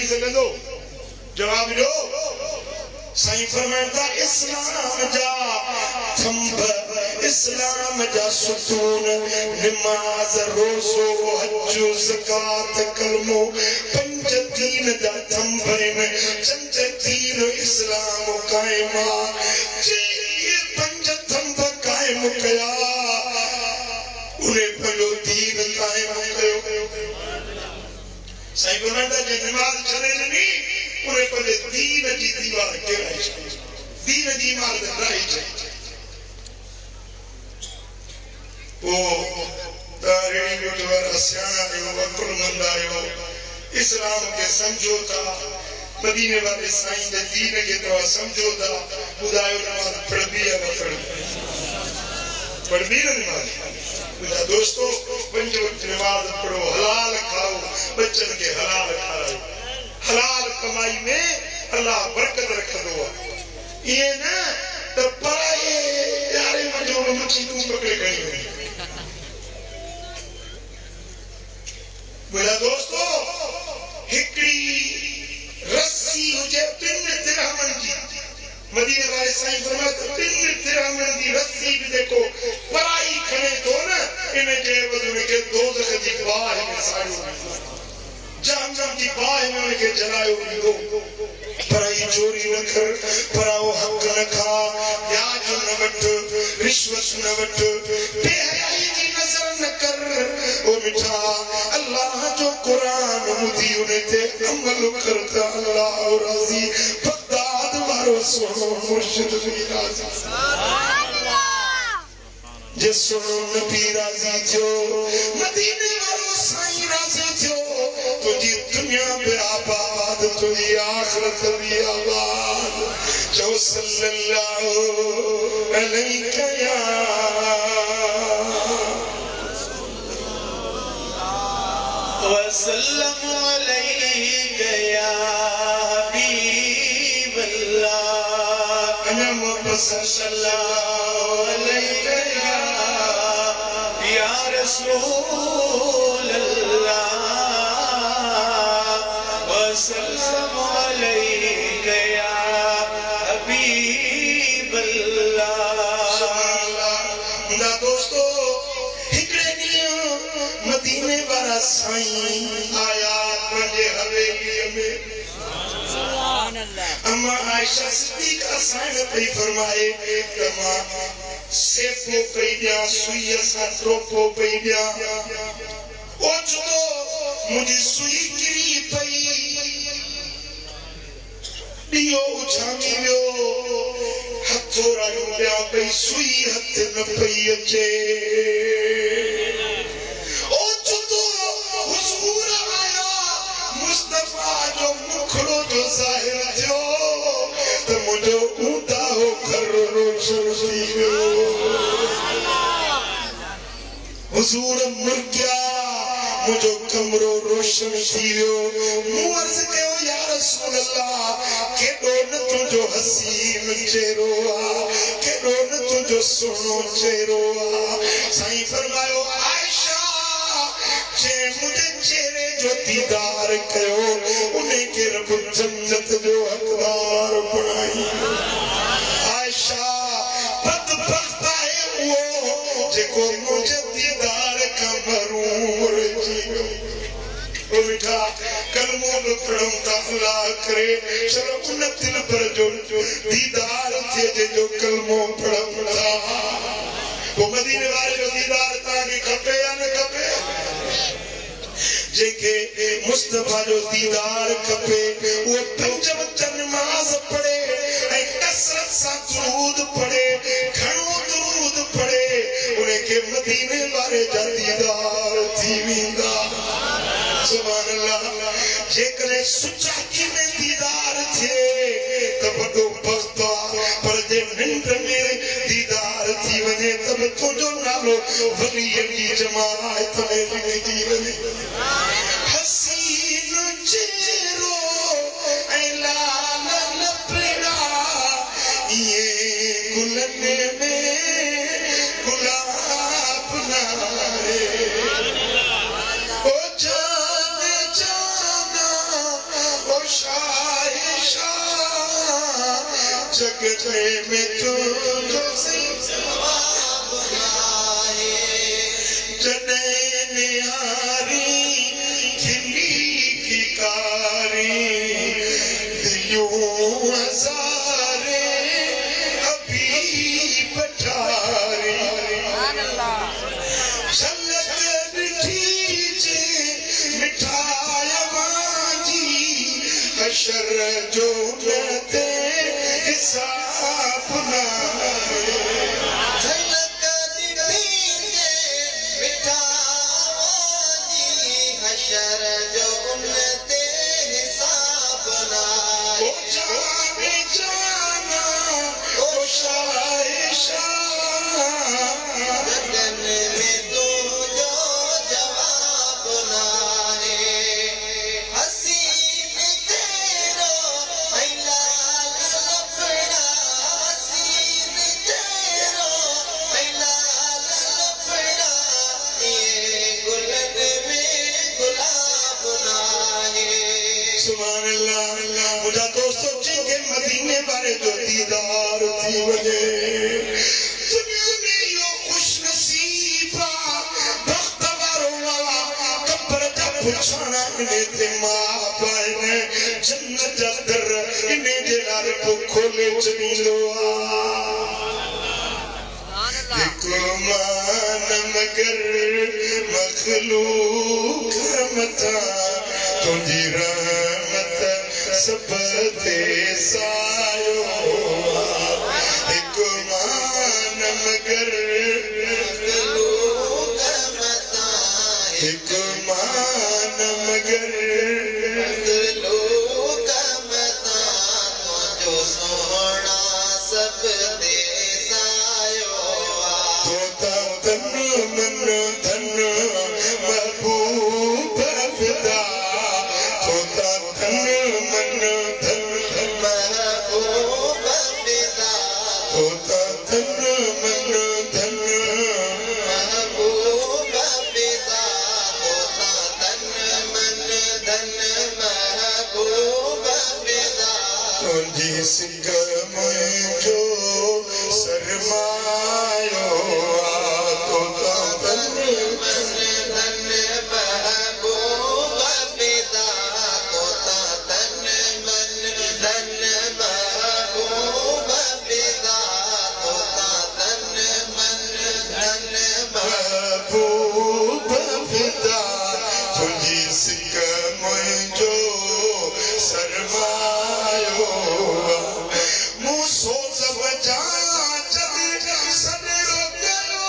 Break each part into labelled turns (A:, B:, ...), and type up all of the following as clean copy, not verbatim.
A: सकंदो जवाब दो साईं फरमाता इस्लाम जा थंब इस्लाम जा सुतून नमाज रोज़ो हज ज़कात कलमो पंज दीन जा थंब चंद दीन इस्लाम कायमा जे पंज थंब कायम कया उन्हें पंजो दीन कायम कयो साईं फरमाता जे नमाज छड़े नहीं उन्हें पंजे दीन जी दीवार गिराई दीन जी इमारत गिराई ओ तारीणी गुरुद्वारा सियाना में वकुल मंदायो इस्लाम के समझौता मदीने वाले साईं दे दीन के तो समझौता बुधायो नमाज पढ़बी है पढ़बी नमाज मेरा दोस्तों पंज वक्त नमाज पढ़ो हलाल खाओ बच्चन के हलाल खाओ हलाल कमाई में अल्लाह बरकत रखदो ये ना तो पाए यारे मजो मच्छी तू पकड़े गई मेरा दोस्तों हिकड़ी रस्सी हुजे पिन तिरहमन जी मदीने वाले साईं फरमाते पिन तिरहमन जी रस्सी भी देखो पराई खने तो ना इन्हें जे वजन के दोज़ख जी बाह में साड़ो जहन्नम की बाह में उनके जलायो दो पराई चोरी न कर पराओ हक न खा ब्याज न वठ रिश्वत न वठ बेहयाई की नजर न कर ओ मिठा अल्लाह जो कुरान मुदी उन्हें ते अमल करता अल्लाह राजी बगदाद वारो सुनो मुर्शिद भी राजी जे सुनो नबी राजी थियो मदीने वारो साईं राजी थियो तुझी दुनिया में आबाद तुझी आखिरत भी आबाद जो सल्लल्लाहु अलैहि वसल्लम अलैहि या हबीब अल्लाह अना मोहम्मद सल्लल्लाहु अलैहि या रसूल अल्लाह वसल्लम अलैहि या हबीब अल्लाह ना दोस्तों हिकड़े ॾींहुं मदीने वारा साईं आया पंहिंजे हवेलीअ में अम्मा आयशा सिद्दीक़ा साईं पई फरमाए त मां सेपो पई ॾियां सुईअ सां टोपो पई ॾियां ओचितो मुंहिंजी सुई किरी पई ॾियो उछामी वियो हथोरायूं ॾियां पई सुई हथ न पई अचे ओचितो हुज़ूर आया मुस्तफ़ा जो मुखड़ो जो ज़ाहिर थियो त मुंहिंजो ऊंधा हो घर रोशन थी वियो हुज़ूर मुड़ गया मुझो कमरो रोशन थी वियो मूं अर्ज़ कयो या रसूल अल्लाह केॾो न तुंहिंजो हसीन चेहरो आहे केॾो न तुंहिंजो सुहिणो चेहरो आहे साईं फरमायो आयशा जे मुंहिंजे चेहरे जो दीदार कयो उन खे रब जन्नत जो हक़दार बणाई आयशा बदबख्त आहे उहो जेको मुंहिंजे दीदार खां महरूम रहिजी वियो ओ मिठा कलमो बि पढ़ूं था अल्लाह करे चलो उन दिल पर जो दीदार थिए जंहिंजो कलमो पढ़ूं था पोइ मदीने वारे जो दीदार तव्हांखे खपे या न खपे जेके मुस्तफ़ा जो दीदार खपे वो पंज वक्त नमाज पढ़े ऐं कसरत सां दुरूद पढ़े घणो दुरूद पढ़े उनखे मदीने वारे जा दीदार थी वेंदा सुभान अल्लाह जेकॾहिं सुचाकी में दीदार थिए त वॾो बख़्त आहे पर जे निंड में दीदार थी वञे त तुंहिंजो नालो वलीअ जी जमात में लिखजी वञे हसीन चेहरो ऐं लाल लपड़ा इहे गुलनि में गुलाब नारे ओ जान जाना ओ जगते में तुझो जने निहारी खिली की कारी दियों हजारे अभी पठारी झलक दिठीजे मिठाया मांजी हशर जो नते हिसाब ना झलक दिठीजे मिठाया मांजी हशर जो नते हिसाब ना ओ जाने जाना ओ शाहे शाह गगन में तू जो जवाब ना है हसीन तेरो मैला लपड़ा हसीन तेरो मैला लपड़ा ये गुलन में गुलाब ना है सुभान अल्लाह मुझा दोस्तों जिनके मदीने बारे जो दीदार थी वजे दुनिया में यो खुश नसीबा बख्तवारो वाला कब्र का पुछाना इन्हें ते माँ पाए जन्नत जा दर इन्हें जे लाल को खोले चलीलो एक मान मगर मखलूक मता तुझी रहमत सब ते सायो एक मान मगर मखलूक मता एक मान मगर मखलूक मता तुझो सोना सब ते सायो तोता तन मन धन महबूब फिदा तोता तन मन धन महबूब फिदा तोता तन मन धन महबूब फिदा तोता तन मन धन महबूब फिदा तुझी सिक मुझो सरमायो तोता तन मन धन महबूब फिदा तोता तन मन धन महबूब फिदा तोता तन मन धन महबूब फिदा तुझी सिक मुझो सरमायो मुँह सोच बजा जब सनेरो कयो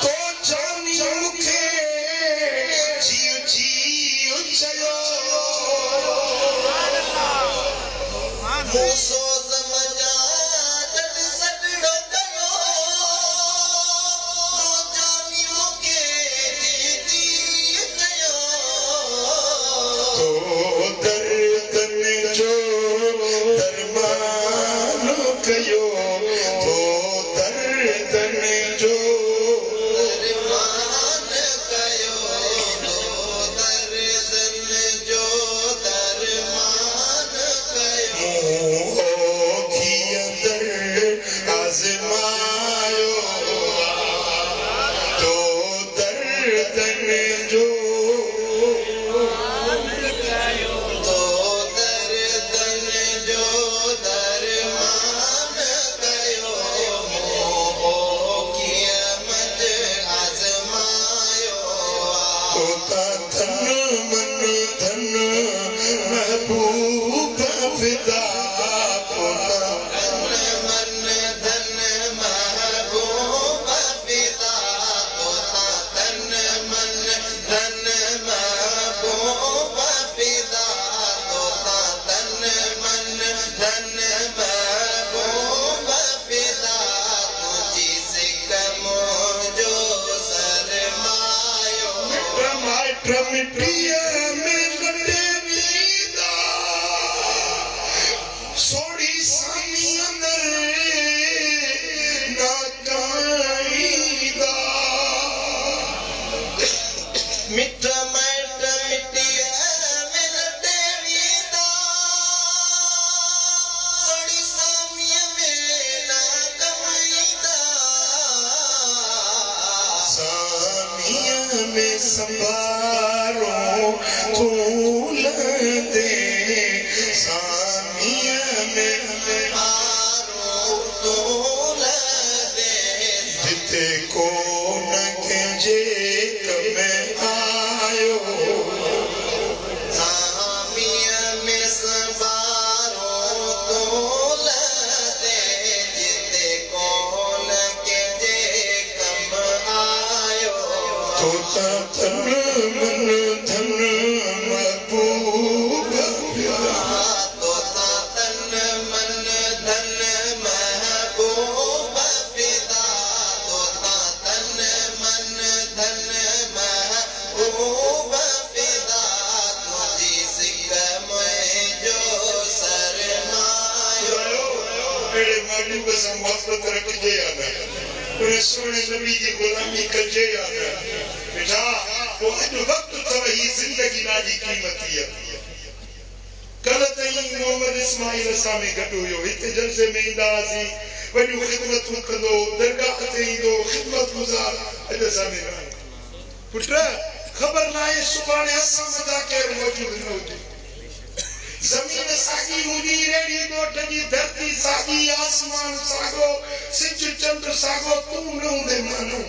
A: तो जानी मुखे जियो जियो चयो मुँह सोच बजा जब सनेरो कयो तो जानी मुखे जियो जियो चयो तो दर्दन जो दरमान कयो तो दर्दन जो दरमान कयो तो दर्दन जो दरमान कयो मुँह की अंदर आजमायो तो दर्दन जो तो महबूब से मोहब्बत रखजे या न उन सोने नबी की गुलामी कजे या न बेटा वो अज वक्त तव ही जिंदगी ना जी कीमती है कल तई मोहम्मद इस्माइल सामी गटो यो इते जलसे में इंदासी वनु खिदमत कंदो दरगाह ते इंदो खिदमत गुजार अज सामी पुत्र खबर ना है सुभाने असा मदा के मौजूद न होती जमीन सागी हुंदी रेडी गोठ जी धरती सागी आसमान सागो सिज चंद्र सागो तू न हुंदे मानो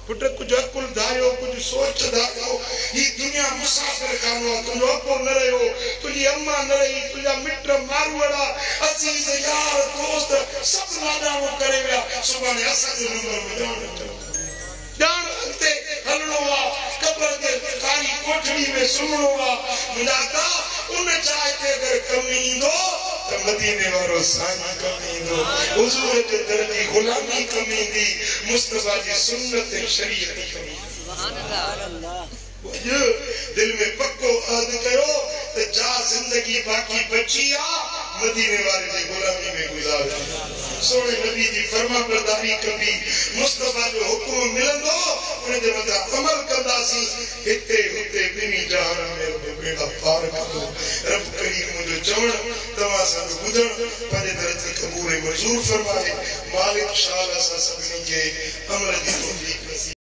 A: पुत्र कुछ अकुल धायो कुछ सोच धायो ये दुनिया मुसाफिर खानो तुझो को न रहो तुझी अम्मा न रही तुझा मित्र मारवड़ा अजीज यार दोस्त सब लाडाणो करे विया सुभाणे असा जो नंबर जान अगते हलणो वा कब्र के कारी कोठड़ी में सुमणो वा मुंडाका उन चाहे के अगर कमी इंदो तो मदीने वारो साईं कमी इंदो हुजूर के दर दी गुलामी कमी दी मुस्तफा जी सुन्नत शरीयत कमी सुभान अल्लाह ये दिल में पक्को अहद करो तो जा जिंदगी बाकी बची आ मदीने वाले की गुलामी में गुजार सोने नबी जी फरमा बरदारी कभी मुस्तफा जो हुक्म मिलंदो उन दे मथा अमल कंदासी हिते हुते बिनी जहान में बेड़ा पार करो रब करीम मुझे चवण तवा सा बुधण पंजे दरजे कबूल मंजूर फरमाए मालिक शाह सा सभी के अमल दी तौफीक